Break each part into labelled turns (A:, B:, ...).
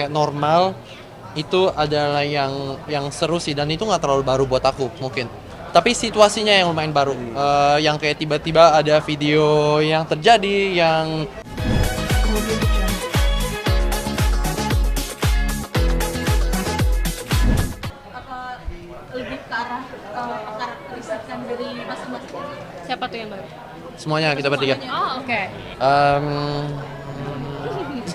A: kayak normal itu adalah yang seru sih, dan itu nggak terlalu baru buat aku mungkin. Tapi situasinya yang lumayan baru. Yang kayak tiba-tiba ada video yang terjadi yang
B: apa lebih ke arah karakteristikan dari masing-masing? Siapa tuh yang baru?
A: semuanya kita bertiga.
B: Oh, oke.
A: Em,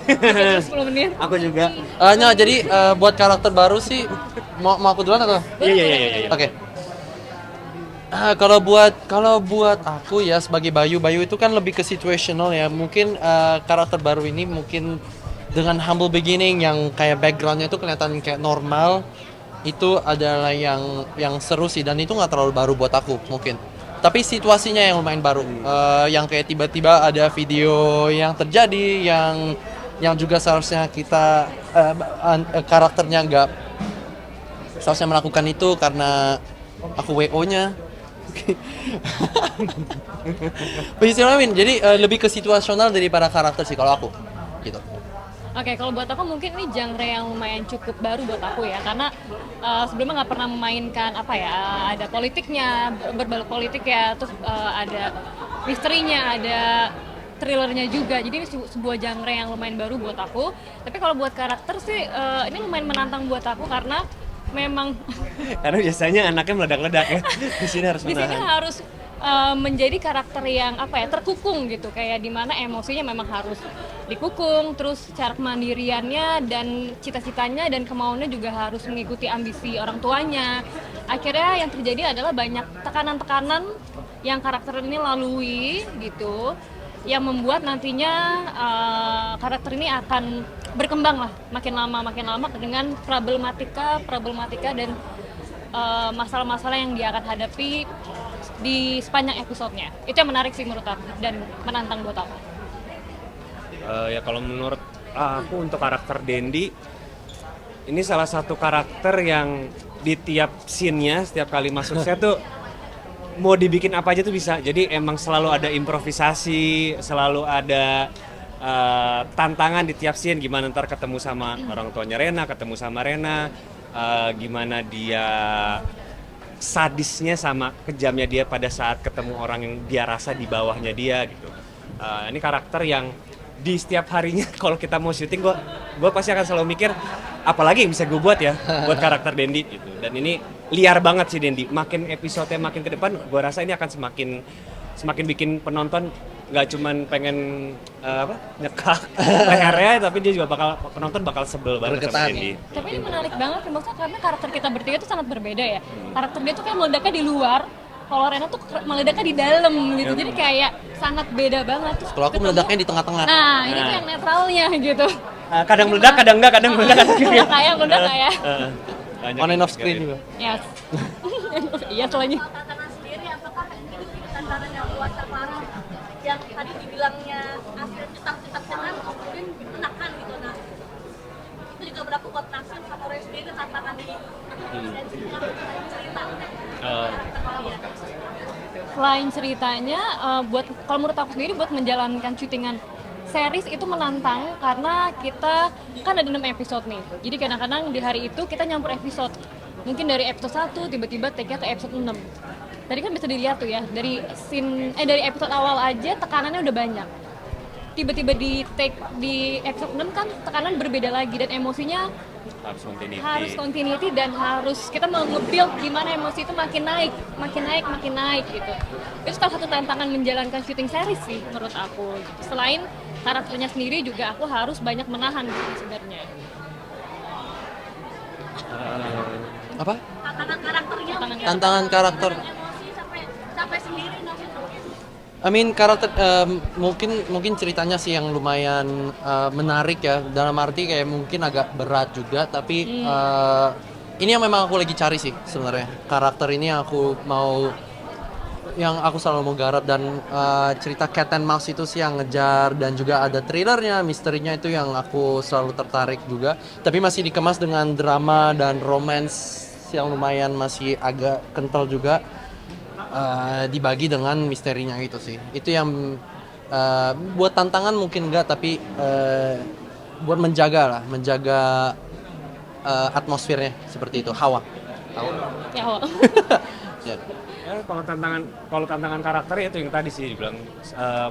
B: 10 menit.
C: Aku juga.
A: nah, jadi buat karakter baru sih mau aku duluan atau?
C: Iya.
A: Oke. Kalau buat aku ya sebagai Bayu itu kan lebih ke situational ya. Mungkin karakter baru ini mungkin dengan humble beginning yang kayak backgroundnya itu kelihatan kayak normal, itu adalah yang seru sih, dan itu nggak terlalu baru buat aku mungkin. Tapi situasinya yang lumayan baru. Yang kayak tiba-tiba ada video yang terjadi yang juga seharusnya kita karakternya nggak seharusnya melakukan itu karena aku WO-nya. But you see what I mean? Jadi lebih ke situasional daripada karakter sih kalau aku gitu.
B: Oke, kalau buat aku mungkin ini genre yang lumayan cukup baru buat aku ya, karena sebelumnya nggak pernah memainkan apa ya, ada politiknya, berbalik politik ya, terus ada misterinya, ada thrillernya juga. Jadi ini sebuah genre yang lumayan baru buat aku. Tapi kalau buat karakter sih ini lumayan menantang buat aku karena memang
C: Karena biasanya anaknya meledak-ledak ya. Di sini harus
B: di sini
C: menahan.
B: harus menjadi karakter yang apa ya, terkukung gitu, kayak dimana emosinya memang harus dikukung, terus cara kemandiriannya dan cita-citanya dan kemauannya juga harus mengikuti ambisi orang tuanya. Akhirnya yang terjadi adalah banyak tekanan-tekanan yang karakter ini lalui gitu, yang membuat nantinya karakter ini akan berkembang lah makin lama dengan problematika dan masalah-masalah yang dia akan hadapi di sepanjang episodenya. Itu yang menarik sih menurut aku dan menantang buat aku.
C: Ya kalau menurut aku untuk karakter Dendi, ini salah satu karakter yang di tiap scene-nya, setiap kali masuk set tuh mau dibikin apa aja tuh bisa. Jadi emang selalu ada improvisasi, selalu ada tantangan di tiap scene. Gimana ntar ketemu sama orang tuanya Rena, ketemu sama Rena, gimana dia sadisnya sama kejamnya dia pada saat ketemu orang yang dia rasa di bawahnya dia gitu. Ini karakter yang di setiap harinya kalau kita mau syuting gue pasti akan selalu mikir apalagi yang bisa gue buat ya buat karakter Dendi gitu. Dan ini liar banget sih Dendi. Makin episode makin ke depan gue rasa ini akan semakin bikin penonton nggak cuman pengen nyekak lehernya, tapi dia juga penonton bakal sebel banget sama
A: Bergetar.
C: Dendi.
B: Tapi ini menarik banget sih, maksudnya karena karakter kita bertiga itu sangat berbeda ya. Karakter dia tuh kayak meledaknya di luar, kalau Rena tuh meledaknya di dalam gitu. Jadi kayak sangat beda banget. Terus
A: Kalau aku
B: ketemu-
A: meledaknya di tengah-tengah.
B: Nah, ini tuh yang netralnya gitu.
C: Kadang meledak, kadang enggak, kadang meledak, kadang enggak.
B: Kayak udah kayak.
C: Banyak
A: On and
C: yang
A: off screen juga.
B: Yes. Iya soalnya.
D: tantangan sendiri, apakah ini tantangan yang luar terparah yang tadi dibilangnya hasil cetak dengan kemudian menekan gitu. Nah itu juga berlaku buat Nasim sama Roy sendiri, tantangan di cerita kalian.
B: Selain ceritanya, buat kalau menurut aku sendiri buat menjalankan syutingan series itu menantang karena kita kan ada 6 episode nih. Jadi kadang-kadang di hari itu kita nyampur episode. Mungkin dari episode 1 tiba-tiba take-nya ke episode 6. Tadi kan bisa dilihat tuh ya, dari dari episode awal aja tekanannya udah banyak. Tiba-tiba di take di episode 6 kan tekanan berbeda lagi dan emosinya harus continuity dan harus kita mau nge-build gimana emosi itu makin naik gitu. Itu salah satu tantangan menjalankan syuting series sih menurut aku gitu. Selain karakternya sendiri juga aku harus banyak menahan gitu sebenarnya.
A: Apa?
D: Tantangan karakternya,
A: Tantangan karakter.
D: emosi sampai sendiri Nasim.
A: I mean karakter mungkin ceritanya sih yang lumayan menarik ya, dalam arti kayak mungkin agak berat juga, tapi ini yang memang aku lagi cari sih sebenarnya. Karakter ini yang aku selalu mau garap, dan cerita Cat and Mouse itu sih yang ngejar, dan juga ada thrillernya, misterinya itu yang aku selalu tertarik juga. Tapi masih dikemas dengan drama dan romance yang lumayan masih agak kental juga. Dibagi dengan misterinya itu sih. Itu yang buat tantangan mungkin enggak, tapi buat menjaga atmosfernya seperti itu, hawa.
B: Ya, oh.
A: Ya.
C: Ya, kalau tantangan karakter itu yang tadi sih dibilang,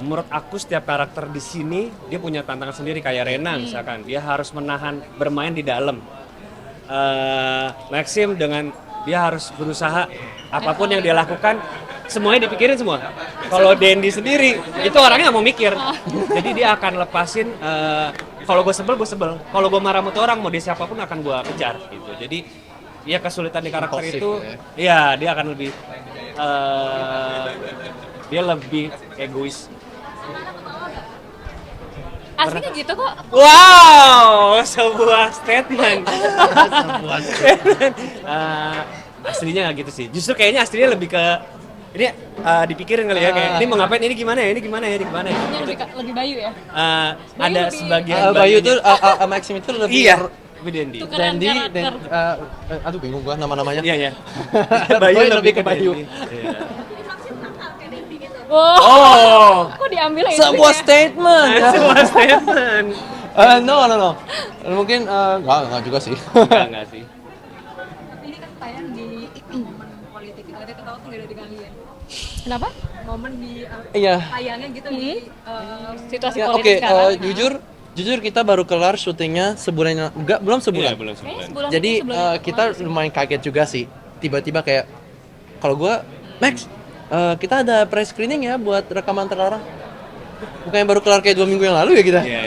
C: menurut aku setiap karakter di sini dia punya tantangan sendiri. Kayak Rena misalkan, dia harus bermain di dalam. Maxim dengan dia harus berusaha apapun yang dia lakukan semuanya dipikirin semua. Kalau Dendi sendiri itu orangnya nggak mau mikir, jadi dia akan lepasin. Kalau gue sebel, kalau gue marah sama tuh orang, mau dia siapapun akan gue kejar gitu. Jadi ya kesulitan di karakter
A: Impulsif,
C: itu, ya dia akan lebih dia lebih egois.
B: Aslinya gitu kok.
C: Wow, sebuah statement. Aslinya gitu sih. Justru kayaknya aslinya lebih ke ini dipikirin kali ya, kayak ini mau ngapain, ini gimana ya.
B: Ini lebih Bayu ya.
C: Ada
B: lebih-
C: sebagian
A: Bayu
C: Bayunya.
A: tuh Maxim itu lebih
C: Iya, lebih Dendi.
B: Tukeran
A: Dandy
B: karakter.
A: aduh bingung gua nama-namanya.
C: Iya.
A: Bayu lebih ke Bayu.
C: Iya.
D: Jadi Maxim nakal kayak Dendi gitu.
B: Wow.
C: Oh,
B: Kok diambil ya?
A: Sebuah statement.
C: sebuah statement.
A: No. Mungkin enggak juga sih.
C: Enggak sih.
E: Tapi ini kan tayang di momen politik gitu, ada ketawa tuh nggak dari kalian.
B: Kenapa?
E: Momen di
A: Iya.
E: tayangnya gitu di
B: Situasi
A: Ya,
B: politik
A: oke,
B: sekarang.
A: jujur kita baru kelar syutingnya sebulan, belum sebulan.
C: Iya, belum
B: Kayaknya
C: sebulan.
B: sebulan
A: Jadi
B: itu sebelum
A: kita lumayan kaget juga sih. Tiba-tiba kayak, kalau gua, Max, kita ada press screening ya buat rekaman terlarang. Bukannya baru kelar kayak 2 minggu yang lalu ya kita.
C: Iya.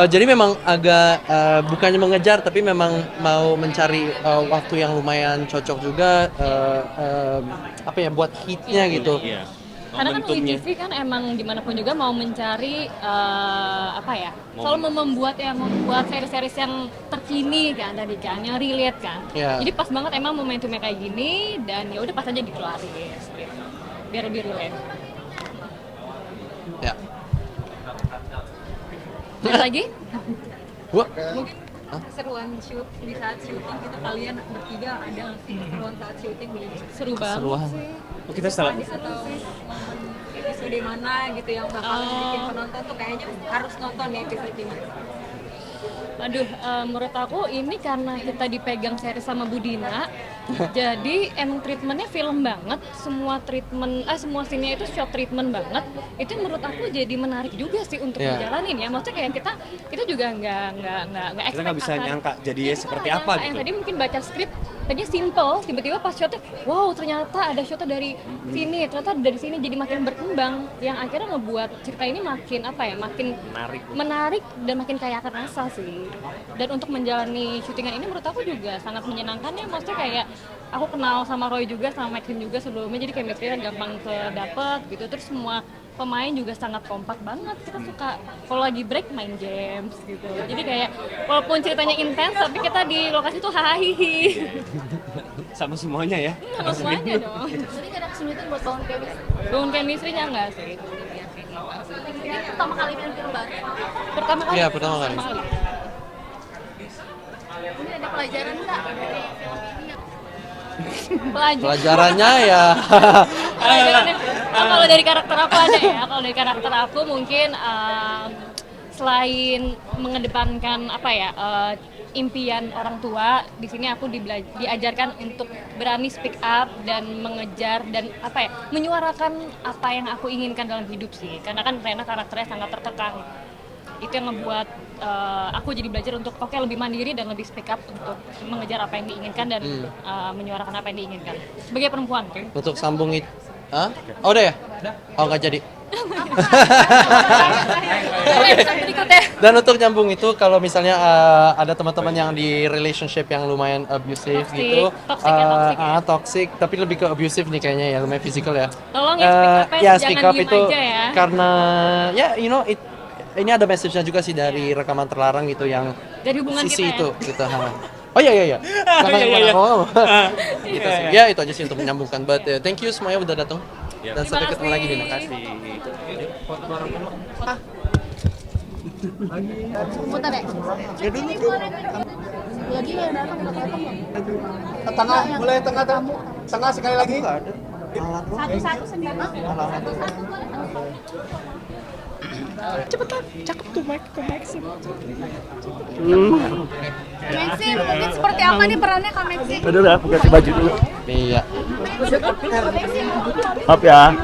A: Jadi memang agak bukannya mengejar, tapi memang mau mencari waktu yang lumayan cocok juga, apa ya, buat hitnya gitu.
C: Iya.
B: Karena kan
C: Momentumnya.
B: WGV kan emang dimanapun juga mau mencari apa ya, selalu membuat seri-series yang terkini kan tadi kan, yang relate kan.
A: Iya.
B: Jadi pas banget emang momentumnya kayak gini dan ya udah pas aja dikeluarin gitu. Biar lebih relate.
A: Ya.
B: Ada lagi?
A: Gua
E: mungkin keseruan shoot di saat syuting gitu, kalian bertiga ada keseruan saat syuting di
B: Seru banget
A: Keseruan.
B: sih.
C: Oh, kita salah.
E: atau momen episode mana gitu yang bakalan bikin penonton tuh kayaknya harus nonton nih episode ini.
B: Aduh, menurut aku ini karena kita dipegang seri sama Budina, jadi emang treatmentnya film banget, semua semua scene-nya itu short treatment banget. Itu menurut aku jadi menarik juga sih untuk
A: Iya.
B: dijalanin ya. Maksudnya kayak kita juga nggak
C: Kita
B: expect
C: nggak bisa
B: akan-
C: nyangka jadinya
B: Iya, kita
C: seperti
B: nggak
C: apa
B: nyangka.
C: gitu.
B: Yang tadi mungkin baca skrip, tadinya simple, tiba-tiba pas shotnya, wow ternyata ada shotnya dari sini, ternyata dari sini, jadi makin berkembang. Yang akhirnya ngebuat cerita ini makin apa ya, makin menarik dan makin kaya akan rasa sih. Dan untuk menjalani syutingan ini menurut aku juga sangat menyenangkan ya. Maksudnya kayak aku kenal sama Roy juga, sama Maxim juga sebelumnya, jadi chemistry-nya gampang kedapet gitu. Terus semua pemain juga sangat kompak banget. Kita suka kalau lagi break main games gitu. Jadi kayak walaupun ceritanya intens, tapi kita di lokasi tuh hahihi.
C: Sama semuanya ya.
B: Sama semuanya dong.
D: Jadi nggak ada kesulitan buat bangun chemistry.
B: Bangun chemistry-nya enggak sih?
D: Ini pertama kali main film baru.
B: Pertama kali.
A: Iya, pertama kali.
D: Ini ada pelajaran nggak dari film ini?
A: Pelajarannya ya.
B: Pelajarannya, kalau dari karakter aku ada ya. Kalau dari karakter aku mungkin selain mengedepankan apa ya, impian orang tua, di sini aku diajarkan untuk berani speak up dan mengejar dan apa ya, menyuarakan apa yang aku inginkan dalam hidup sih. Karena kan Rena karakternya sangat tertekan. Itu yang ngebuat aku jadi belajar untuk lebih mandiri dan lebih speak up untuk mengejar apa yang diinginkan dan menyuarakan apa yang diinginkan sebagai perempuan.
A: Untuk sambung itu. Hah? Oh, udah ya? Oh, nggak jadi.
B: Episode berikutnya.
A: Dan untuk nyambung itu, kalau misalnya ada teman-teman yang di relationship yang lumayan abusive
B: Toxic.
A: gitu,
B: Toxic ya.
A: toxic, tapi lebih ke abusive nih kayaknya ya, lumayan physical ya.
B: Tolong ya speak up
A: Ya,
B: jangan
A: speak up
B: diem
A: itu
B: aja ya.
A: karena ya, ini ada message-nya juga sih dari rekaman terlarang gitu yang
B: Dari hubungan
A: sisi
B: kita
A: itu
B: ya.
A: gitu. Oh iya.
C: Iya.
A: Oh, gitu sih. Ya itu aja sih untuk menyambungkan. But thank you semuanya udah datang.
C: Ya.
A: Dan sampai ketemu lagi di
B: Terima
A: next.
B: kasih.
D: Putar ya?
A: Ya dulu.
D: Lagi yang datang udah datang.
F: Tengah, mulai tengah sekali lagi.
D: Satu-satu sendiri. Satu-satu boleh.
A: Cepetan, cakep tuh Maxim.
D: Maxi, mungkin seperti apa nih perannya Kak Maxi?
G: Udah aku ganti baju dulu.
A: Iya.
G: Maaf ya.